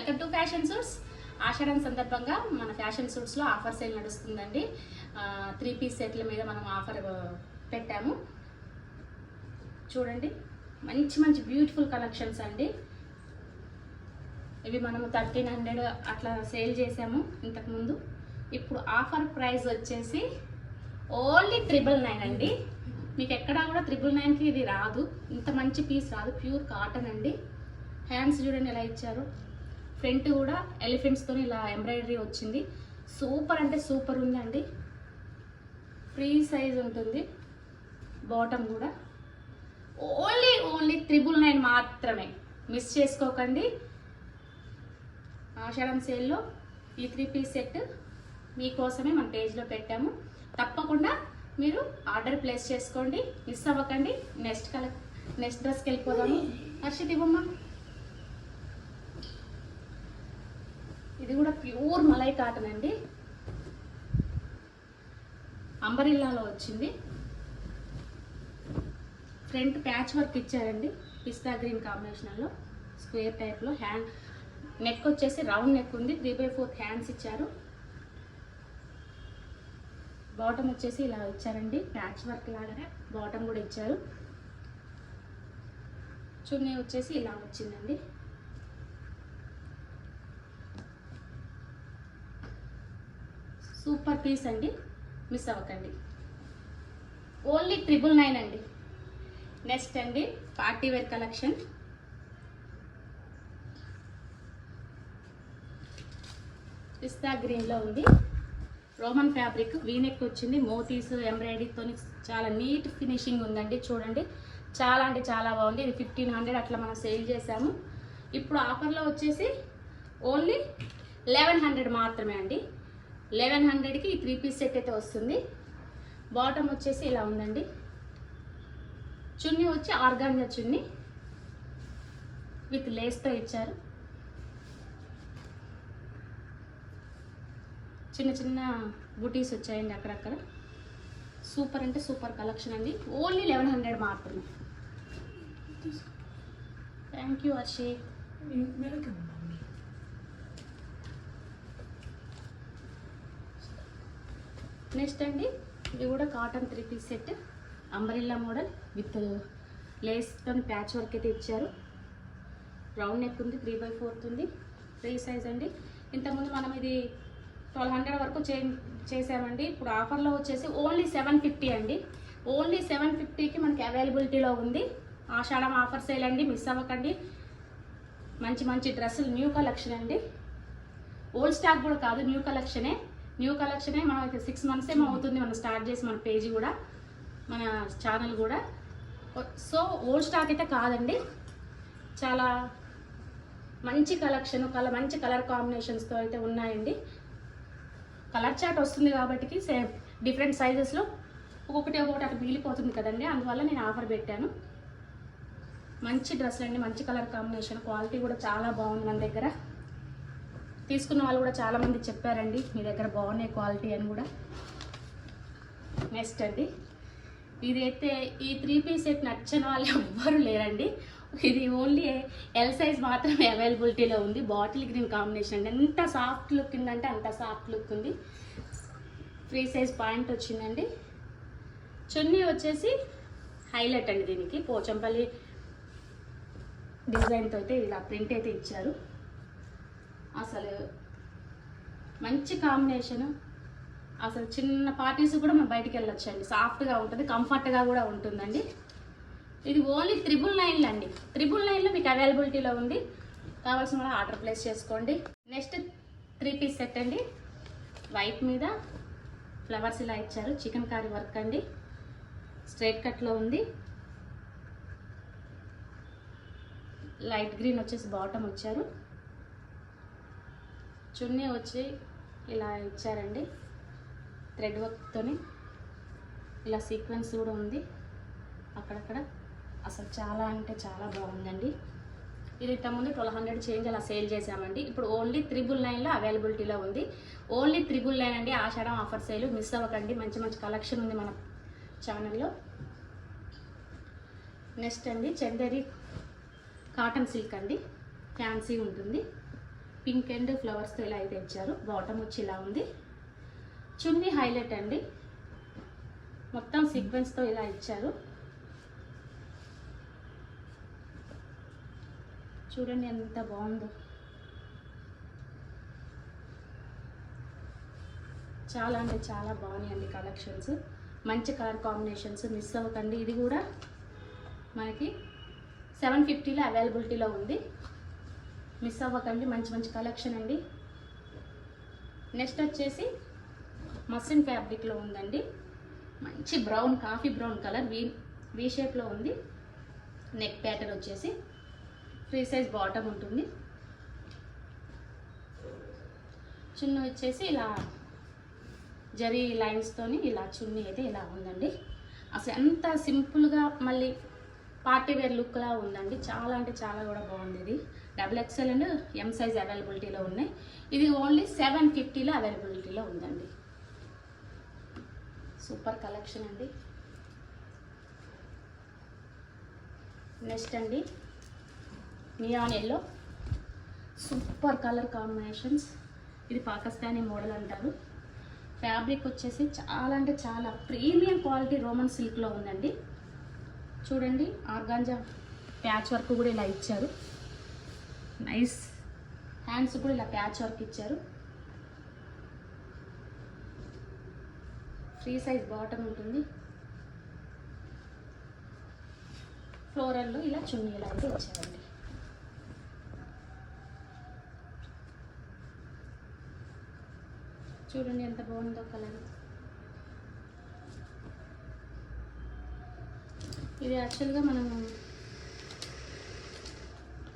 Welcome to fashion suits. ఆషాఢం సందర్భంగా మన ఫ్యాషన్ సూట్స్లో ఆఫర్ సేల్ నడుస్తుందండి. 3 పీస్ సెట్ల మీద మనం ఆఫర్ పెట్టాము. చూడండి, మంచి మంచి బ్యూటిఫుల్ కలెక్షన్స్ అండి. ఇవి మనము 1300 అట్లా సేల్ చేసాము ఇంతకుముందు. ఇప్పుడు ఆఫర్ ప్రైస్ వచ్చేసి ఓన్లీ 999 అండి. మీకు ఎక్కడా కూడా 999కి ఇది రాదు. ఇంత మంచి పీస్ రాదు. ప్యూర్ కాటన్ అండి. హ్యాండ్స్ చూడండి ఎలా ఇచ్చారు. ఫ్రంట్ కూడా ఎలిఫెంట్స్తో ఇలా ఎంబ్రాయిడరీ వచ్చింది. సూపర్ అంటే సూపర్ ఉందండి. ఫ్రీ సైజ్ ఉంటుంది. బాటమ్ కూడా ఓన్లీ 999 మాత్రమే. మిస్ చేసుకోకండి. ఆషాఢం సేల్లో ఈ 3 పీస్ సెట్ మీకోసమే మన పేజ్లో పెట్టాము. తప్పకుండా మీరు ఆర్డర్ ప్లేస్ చేసుకోండి. మిస్ అవ్వకండి. నెక్స్ట్ డ్రెస్కి వెళ్ళిపోదాము. హర్షిత్ ఇవ్వమ్మా. ఇది కూడా ప్యూర్ మలై కాటన్ అండి. అంబరిల్లాలో వచ్చింది. ఫ్రంట్ ప్యాచ్ వర్క్ ఇచ్చారండి. పిస్తా గ్రీన్ కాంబినేషన్లో స్క్వేర్ టైప్లో. హ్యాండ్ నెక్ వచ్చేసి రౌండ్ నెక్ ఉంది. 3/4 హ్యాండ్స్ ఇచ్చారు. బాటమ్ వచ్చేసి ఇలా ఇచ్చారండి. ప్యాచ్ వర్క్ లాగానే బాటమ్ కూడా ఇచ్చారు. చున్నీ వచ్చేసి ఇలా వచ్చిందండి. సూపర్ పీస్ అండి. మిస్ అవ్వకండి. ఓన్లీ 999 అండి. నెక్స్ట్ అండి పార్టీ వేర్ కలెక్షన్. పిస్తా గ్రీన్లో ఉంది. రోమన్ ఫ్యాబ్రిక్, వీనెక్ వచ్చింది. మోతీస్ ఎంబ్రాయిడరీతో చాలా నీట్ ఫినిషింగ్ ఉందండి. చూడండి, చాలా అంటే చాలా బాగుంది. ఇది 1500 అట్లా మనం సేల్ చేసాము. ఇప్పుడు ఆఫర్లో వచ్చేసి ఓన్లీ 1100 మాత్రమే అండి. 1100కి ఈ 3 పీస్ సెట్ అయితే వస్తుంది. బాటమ్ వచ్చేసి ఇలా ఉందండి. చున్నీ వచ్చి ఆర్గాంజా చున్నీ విత్ లేస్తో ఇచ్చారు. చిన్న చిన్న బూటీస్ వచ్చాయండి అక్కడక్కడ. సూపర్ అంటే సూపర్ కలెక్షన్ అండి. ఓన్లీ 1100 మాత్రమే. Thank you Harshit. నెక్స్ట్ అండి ఇది కూడా cotton 3 piece set. Umbrella model with లేస్తో ప్యాచ్ వర్క్ అయితే ఇచ్చారు. రౌండ్ నెక్ ఉంది. 3/4 ఉంది. ఫ్రీ సైజ్ అండి. ఇంతకుముందు మనం ఇది 1200 వరకు చేసామండి. ఇప్పుడు ఆఫర్లో వచ్చేసి ఓన్లీ 750 అండి. ఓన్లీ 750కి మనకి అవైలబిలిటీలో ఉంది. ఆషాఢం ఆఫర్ సేల్ అండి. మిస్ అవ్వకండి. మంచి మంచి డ్రెస్సులు న్యూ కలెక్షన్ అండి. ఓల్డ్ స్టాక్ కూడా కాదు, న్యూ కలెక్షనే. మనకి 6 మంత్స్ ఏమో అవుతుంది మనం స్టార్ట్ చేసి మన పేజీ కూడా, మన ఛానల్ కూడా. సో ఓల్డ్ స్టాక్ అయితే కాదండి. చాలా మంచి కలెక్షన్, మంచి కలర్ కాంబినేషన్స్తో అయితే ఉన్నాయండి. కలర్ చార్ట్ వస్తుంది కాబట్టి సేమ్ డిఫరెంట్ సైజెస్లో ఒక్కొక్కటి అటు మిగిలిపోతుంది కదండి. అందువల్ల నేను ఆఫర్ పెట్టాను. మంచి డ్రెస్సులు అండి. మంచి కలర్ కాంబినేషన్. క్వాలిటీ కూడా చాలా బాగుంది. మన దగ్గర తీసుకున్న వాళ్ళు కూడా చాలామంది చెప్పారండి మీ దగ్గర బాగున్నాయి క్వాలిటీ అని కూడా. నెక్స్ట్ అండి ఇదైతే ఈ 3 పీస్ సెట్ నచ్చని వాళ్ళు ఎవ్వరు లేరండి. ఇది ఓన్లీ ఎల్ సైజ్ మాత్రమే అవైలబిలిటీలో ఉంది. బాటిల్ గ్రీన్ కాంబినేషన్ అండి. ఎంత సాఫ్ట్ లుక్ ఉందంటే అంత సాఫ్ట్ లుక్ ఉంది. ఫ్రీ సైజ్ పాయింట్ వచ్చిందండి. చున్నీ వచ్చేసి హైలైట్ అండి. దీనికి పోచంపల్లి డిజైన్తో అయితే ఇలా ప్రింట్ అయితే ఇచ్చారు. అసలు మంచి కాంబినేషను. అసలు చిన్న పార్టీస్ కూడా మనం బయటికి వెళ్ళొచ్చండి. సాఫ్ట్గా ఉంటుంది, కంఫర్ట్గా కూడా ఉంటుందండి. ఇది ఓన్లీ 999 అండి. 999లో మీకు అవైలబిలిటీలో ఉంది. కావాల్సిన వాళ్ళు ఆర్డర్ ప్లేస్ చేసుకోండి. నెక్స్ట్ 3 పీస్ సెట్ అండి. వైట్ మీద ఫ్లవర్స్ ఇలా ఇచ్చారు. చికెన్ కర్రీ వర్క్ అండి. స్ట్రైట్ కట్లో ఉంది. లైట్ గ్రీన్ వచ్చేసి బాటమ్ వచ్చారు. చున్నీ వచ్చి ఇలా ఇచ్చారండి. థ్రెడ్ వర్క్తోని ఇలా సీక్వెన్స్ కూడా ఉంది అక్కడక్కడ. అసలు చాలా అంటే చాలా బాగుందండి. ఇది ఇంతకుముందు 1200 చేంజ్ అలా సేల్ చేసామండి. ఇప్పుడు ఓన్లీ 999లో అవైలబిలిటీలో ఉంది. ఓన్లీ 999 అండి. ఆషాఢం ఆఫర్ సేల్ మిస్ అవ్వకండి. మంచి మంచి కలెక్షన్ ఉంది మన ఛానల్లో. నెక్స్ట్ అండి చందేరి కాటన్ సిల్క్ అండి. ఫ్యాన్సీ ఉంటుంది. పింక్ అండ్ ఫ్లవర్స్తో ఇలా అయితే ఇచ్చారు. బాటమ్ వచ్చి ఇలా ఉంది. చున్నీ హైలైట్ అండి, మొత్తం సీక్వెన్స్తో ఇలా ఇచ్చారు. చూడండి ఎంత బాగుందో, చాలా అంటే చాలా బాగున్నాయండి కలెక్షన్స్. మంచి కలర్ కాంబినేషన్స్, మిస్ అవ్వకండి. ఇది కూడా మనకి 750లో అవైలబిలిటీలో ఉంది, మిస్ అవ్వకండి. మంచి మంచి కలెక్షన్ అండి. నెక్స్ట్ వచ్చేసి మస్లిన్ ఫ్యాబ్రిక్లో ఉందండి. మంచి brown, coffee brown colour, we షేప్లో ఉంది. నెక్ ప్యాటర్న్ వచ్చేసి ఫ్రీ సైజ్ బాటమ్ ఉంటుంది. చున్నీ వచ్చేసి ఇలా జరీ లైన్స్తోని ఇలా చున్నీ అయితే ఇలా ఉందండి. అసలు ఎంత సింపుల్గా మళ్ళీ పార్టీ వేర్ లుక్లా ఉందండి. చాలా అంటే చాలా కూడా బాగుంది. ఇది XXL అండ్ M సైజ్ అవైలబిలిటీలో ఉన్నాయి. ఇది ఓన్లీ 750లో అవైలబిలిటీలో ఉందండి. సూపర్ కలెక్షన్ అండి. నెక్స్ట్ అండి neon yellow, super colour combinations. ఇది పాకిస్తానీ మోడల్ అంటారు. ఫ్యాబ్రిక్ వచ్చేసి చాలా అంటే చాలా ప్రీమియం క్వాలిటీ రోమన్ సిల్క్లో ఉందండి. చూడండి ఆర్గాంజా ప్యాచ్ వర్క్ కూడా ఇలా ఇచ్చారు. నైస్ హ్యాండ్స్ కూడా ఇలా ప్యాచ్ వర్క్ ఇచ్చారు. ఫ్రీ సైజ్ బాటమ్ ఉంటుంది. ఫ్లోరల్లో ఇలా చున్నీ ఇలా అయితే ఇచ్చారండి. చూడండి ఎంత బాగుందో కలర్. ఇది యాక్చువల్గా మనం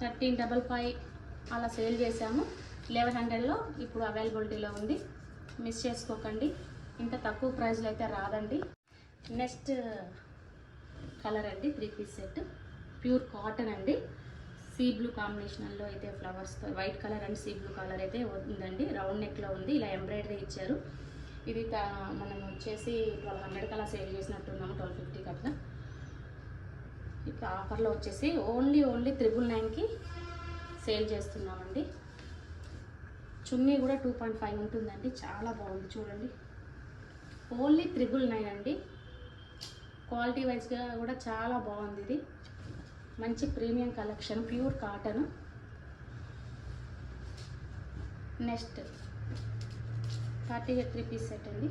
1355 అలా సేల్ చేసాము. 1100లో ఇప్పుడు అవైలబిలిటీలో ఉంది, మిస్ చేసుకోకండి. ఇంత తక్కువ ప్రైస్లో అయితే రాదండి. నెక్స్ట్ కలర్ అండి 3 పీస్ సెట్, ప్యూర్ కాటన్ అండి. సీ బ్లూ కాంబినేషన్లో అయితే ఫ్లవర్స్తో white colour and sea blue colour అయితే ఉందండి. రౌండ్ నెక్లో ఉంది, ఇలా ఎంబ్రాయిడరీ ఇచ్చారు. ఇది మనం వచ్చేసి 1200 అలా సేల్ చేసినట్టున్నాము, 1250 అట్లా. ఇప్పుడు ఆఫర్లో వచ్చేసి ఓన్లీ 999కి సేల్ చేస్తున్నామండి. చున్నీ కూడా 2.5 ఉంటుందండి. చాలా బాగుంది చూడండి. ఓన్లీ 999 అండి. క్వాలిటీ వైజ్గా కూడా చాలా బాగుంది. ఇది మంచి premium collection, pure cotton. Next 3 piece set అండి.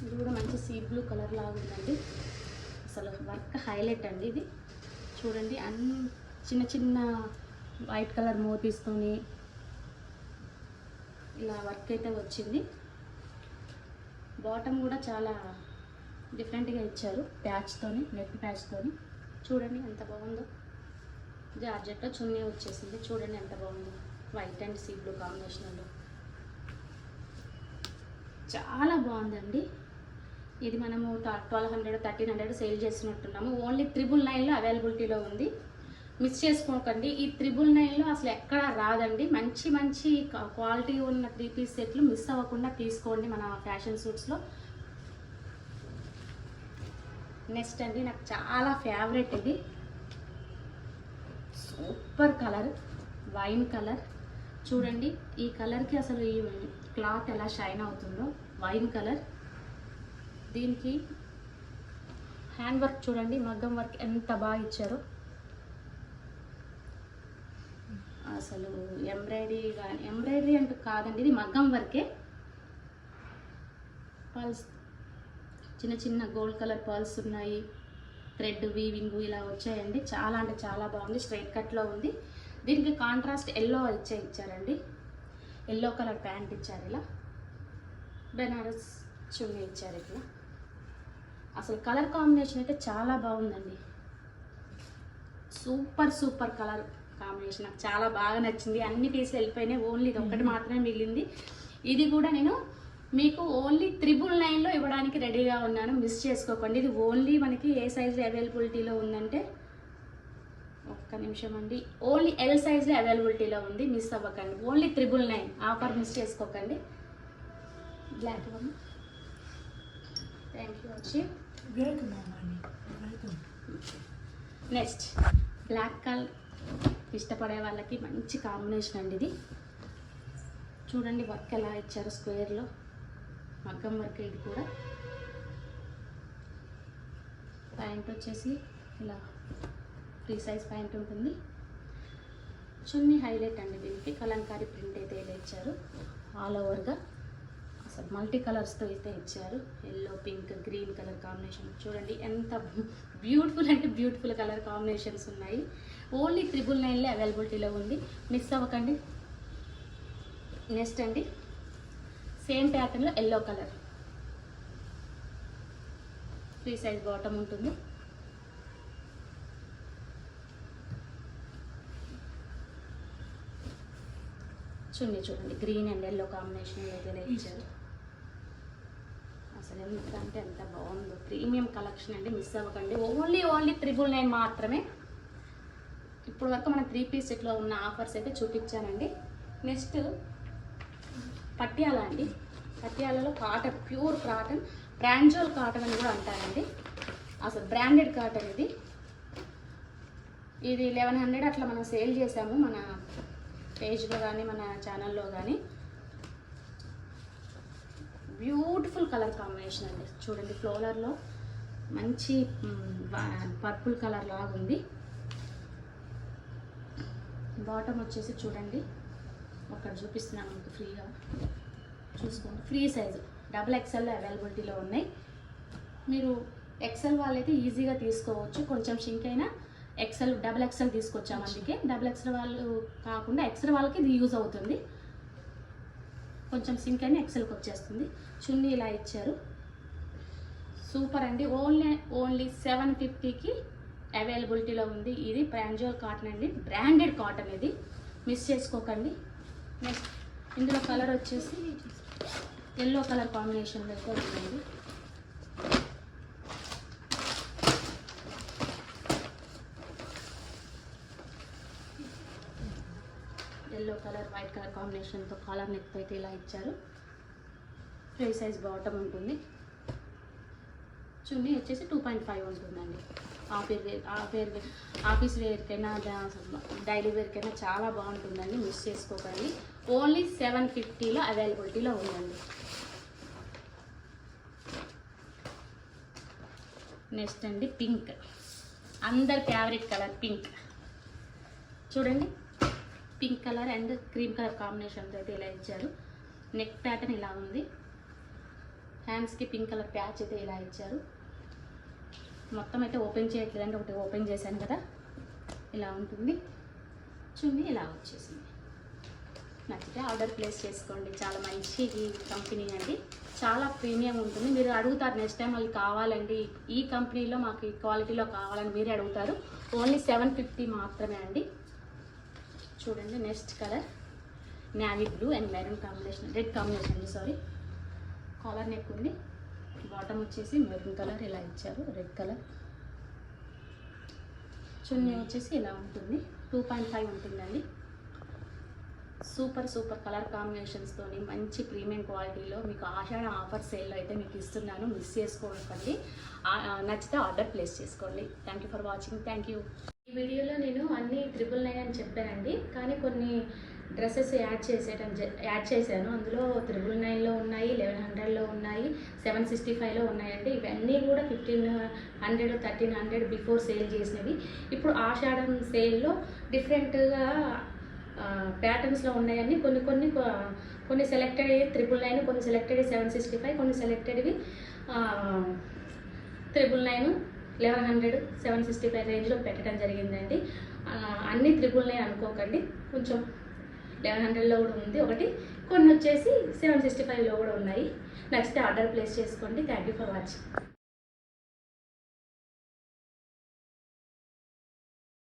ఇది కూడా మంచి సీ బ్లూ కలర్ లాగా ఉందండి. అసలు వర్క్ హైలైట్ అండి. ఇది చూడండి చిన్న చిన్న వైట్ కలర్ మోతీస్తోని ఇలా వర్క్ అయితే వచ్చింది. బాటమ్ కూడా చాలా డిఫరెంట్గా ఇచ్చారు, ప్యాచ్తోని, నెక్ ప్యాచ్తోని. చూడండి ఎంత బాగుందో. జార్జెట్లో చున్నీ వచ్చేసింది. చూడండి ఎంత బాగుందో, వైట్ అండ్ సీ బ్లూ కాంబినేషన్లో చాలా బాగుందండి. ఇది మనము 1200 1300 సేల్ చేసినట్టున్నాము. ఓన్లీ 999లో అవైలబిలిటీలో ఉంది, మిస్ చేసుకోకండి. ఈ 999లో అసలు ఎక్కడా రాదండి. మంచి మంచి క్వాలిటీ ఉన్న 3 పీస్ సెట్లు మిస్ అవ్వకుండా తీసుకోండి మన ఫ్యాషన్ సూట్స్లో. నెక్స్ట్ అండి నాకు చాలా ఫేవరెట్, ఇది సూపర్ కలర్, వైన్ కలర్. చూడండి ఈ కలర్కి అసలు ఈ క్లాత్ ఎలా షైన్ అవుతుందో. వైన్ కలర్, దీనికి హ్యాండ్ వర్క్ చూడండి, మగ్గం వర్క్ ఎంత బాగా ఇచ్చారో. అసలు ఎంబ్రాయిడరీ అంటూ కాదండి, ఇది మగ్గం వర్కే. పల్స్ చిన్న చిన్న గోల్డ్ కలర్ పర్ల్స్ ఉన్నాయి, థ్రెడ్ వీవింగ్ ఇలా వచ్చాయండి. చాలా అంటే చాలా బాగుంది. స్ట్రైట్ కట్లో ఉంది. దీనికి కాంట్రాస్ట్ ఎల్లో ఇచ్చారండి. ఎల్లో కలర్ ప్యాంట్ ఇచ్చారు. ఇలా బెనారస్ చున్నీ ఇచ్చారు. ఇట్లా అసలు కలర్ కాంబినేషన్ అయితే చాలా బాగుందండి. సూపర్ సూపర్ కలర్ కాంబినేషన్, నాకు చాలా బాగా నచ్చింది. అన్ని పీసులు వెళ్ళిపోయినాయి, ఓన్లీ ఇది ఒక్కటి మాత్రమే మిగిలింది. ఇది కూడా నేను మీకు ఓన్లీ 999లో ఇవ్వడానికి రెడీగా ఉన్నాను, మిస్ చేసుకోకండి. ఇది ఓన్లీ మనకి ఏ సైజ్ అవైలబిలిటీలో ఉందంటే, ఒక్క నిమిషం అండి, ఓన్లీ L సైజ్లో అవైలబిలిటీలో ఉంది, మిస్ అవ్వకండి. ఓన్లీ 999 ఆఫర్ మిస్ చేసుకోకండి. బ్లాక్ వన్, థ్యాంక్ యూ వచ్చి. నెక్స్ట్ బ్లాక్ కలర్ ఇష్టపడే వాళ్ళకి మంచి కాంబినేషన్ అండి ఇది. చూడండి వర్క్ ఎలా ఇచ్చారు, స్క్వేర్లో మగ్గం వర్క్. ఇది కూడా ప్యాంట్ వచ్చేసి ఇలా ఫ్రీ సైజ్ ప్యాంట్ ఉంటుంది. చున్నీ హైలైట్ అండి, దీనికి కలంకారీ ప్రింట్ అయితే ఇలా ఇచ్చారు. ఆల్ ఓవర్గా అసలు మల్టీ కలర్స్తో అయితే ఇచ్చారు. Yellow, pink, green colour combination. చూడండి ఎంత బ్యూటిఫుల్ అంటే బ్యూటిఫుల్ కలర్ కాంబినేషన్స్ ఉన్నాయి. ఓన్లీ 999 అవైలబిలిటీలో ఉంది, మిస్ అవ్వకండి. నెక్స్ట్ అండి, సేమ్ ప్యాటర్న్లో yellow colour free size bottom ఉంటుంది. చున్నీ చూడండి గ్రీన్ అండ్ ఎల్లో కాంబినేషన్ అయితే ఇచ్చారు. అసలు ఎంత అంటే ఎంత బాగుందో, ప్రీమియం కలెక్షన్ అండి, మిస్ అవ్వకండి. ఓన్లీ 999 మాత్రమే. ఇప్పుడు వరకు మన 3 పీస్ సెట్లో ఉన్న ఆఫర్స్ అయితే చూపించానండి. నెక్స్ట్ పట్యాల అండి. పట్యాలలో కాటన్, ప్యూర్ కాటన్, బ్రాంజోల్ కాటన్ అని కూడా అంటారండి. అసలు బ్రాండెడ్ కాటన్ ఇది. ఇది 1100 అట్లా మనం సేల్ చేసాము మన పేజ్లో కానీ మన ఛానల్లో కానీ. బ్యూటిఫుల్ కలర్ కాంబినేషన్ అండి. చూడండి ఫ్లోరర్లో మంచి పర్పుల్ కలర్ లాగా ఉంది. బాటమ్ వచ్చేసి చూడండి, ఒకటి చూపిస్తున్నాను మీకు ఫ్రీగా చూసుకోండి. ఫ్రీ సైజు XXL అవైలబిలిటీలో ఉన్నాయి. మీరు XL వాళ్ళైతే ఈజీగా తీసుకోవచ్చు. కొంచెం షింక్ అయినా XXL తీసుకొచ్చాము, అందుకే XXL వాళ్ళు కాకుండా XL వాళ్ళకి ఇది యూజ్ అవుతుంది. కొంచెం సింక్ అయినా XLకి వచ్చేస్తుంది. చున్నీ ఇలా ఇచ్చారు, సూపర్ అండి. ఓన్లీ 750కి అవైలబిలిటీలో ఉంది. ఇది బ్రాంజోల్ కాటన్ అండి, బ్రాండెడ్ కాటన్. ఇది మిస్ చేసుకోకండి. నెక్స్ట్ ఇందులో కలర్ వచ్చేసి ఎల్లో కలర్ కాంబినేషన్లో అయితే ఉంది. ఎల్లో కలర్ వైట్ కలర్ కాంబినేషన్తో కాలర్ నెక్ అయితే ఇలా ఇచ్చారు. ఫ్రీ సైజ్ బాటమ్ ఉంటుంది. చున్నీ వచ్చేసి 2.5 ఉంటుందండి. ఆఫీస్ వేర్కైనా డైలీ వేర్కైనా చాలా బాగుంటుందండి, మిస్ చేసుకోకండి. ఓన్లీ 750లో అవైలబిలిటీలో ఉందండి. నెక్స్ట్ అండి పింక్, అందరి ఫేవరెట్ కలర్ పింక్. చూడండి pink colour and cream colour కాంబినేషన్తో అయితే ఇలా ఇచ్చారు. నెక్ ప్యాటర్న్ ఇలా ఉంది. హ్యాండ్స్కి పింక్ కలర్ ప్యాచ్ అయితే ఇలా ఇచ్చారు. మొత్తం అయితే ఓపెన్ చేయట్లేదండి, ఒకటి ఓపెన్ చేశాను కదా, ఇలా ఉంటుంది. చున్నీ ఇలా వచ్చేసింది. నచ్చితే ఆర్డర్ ప్లేస్ చేసుకోండి. చాలా మంచి కంపెనీ అండి, చాలా ప్రీమియం ఉంటుంది. మీరు అడుగుతారు నెక్స్ట్ టైం వాళ్ళు కావాలండి ఈ కంపెనీలో మాకు ఈ క్వాలిటీలో కావాలని మీరే అడుగుతారు. ఓన్లీ 750 మాత్రమే అండి. చూడండి next colour navy blue and maroon combination, red combination అండి, సారీ. కాలర్ నెక్ ఉంది. బాటమ్ వచ్చేసి మెరూన్ కలర్ ఇలా ఇచ్చారు, రెడ్ కలర్. చున్నీ వచ్చేసి ఇలా ఉంటుంది, 2.5 ఉంటుందండి. సూపర్ కలర్ కాంబినేషన్స్తో మంచి ప్రీమియం క్వాలిటీలో మీకు ఆషాఢ ఆఫర్ సేల్లో అయితే మీకు ఇస్తున్నాను, మిస్ చేసుకోకండి. నచ్చితే ఆర్డర్ ప్లేస్ చేసుకోండి. Thank you for watching. Thank you. ఈ వీడియోలో నేను అన్ని 999 అని చెప్పానండి, కానీ కొన్ని డ్రెస్సెస్ యాడ్ చేశాను. అందులో 999లో ఉన్నాయి, 1100లో ఉన్నాయి, 765లో ఉన్నాయండి. ఇవన్నీ కూడా 1500, 1300 బిఫోర్ సేల్ చేసినవి. ఇప్పుడు ఆషాఢం సేల్లో డిఫరెంట్గా ప్యాటర్న్స్లో ఉన్నాయండి. కొన్ని సెలెక్టెడ్ 999, కొన్ని సెలెక్టెడ్ 765, కొన్ని సెలెక్టెడ్వి 999, 1100, 765 రేంజ్లో పెట్టడం జరిగిందండి. అన్నీ 999 అనుకోకండి, కొంచెం 1100లో కూడా ఉంది ఒకటి, కొన్ని వచ్చేసి 765లో కూడా ఉన్నాయి. నచ్చితే ఆర్డర్ ప్లేస్ చేసుకోండి. Thank you for watching.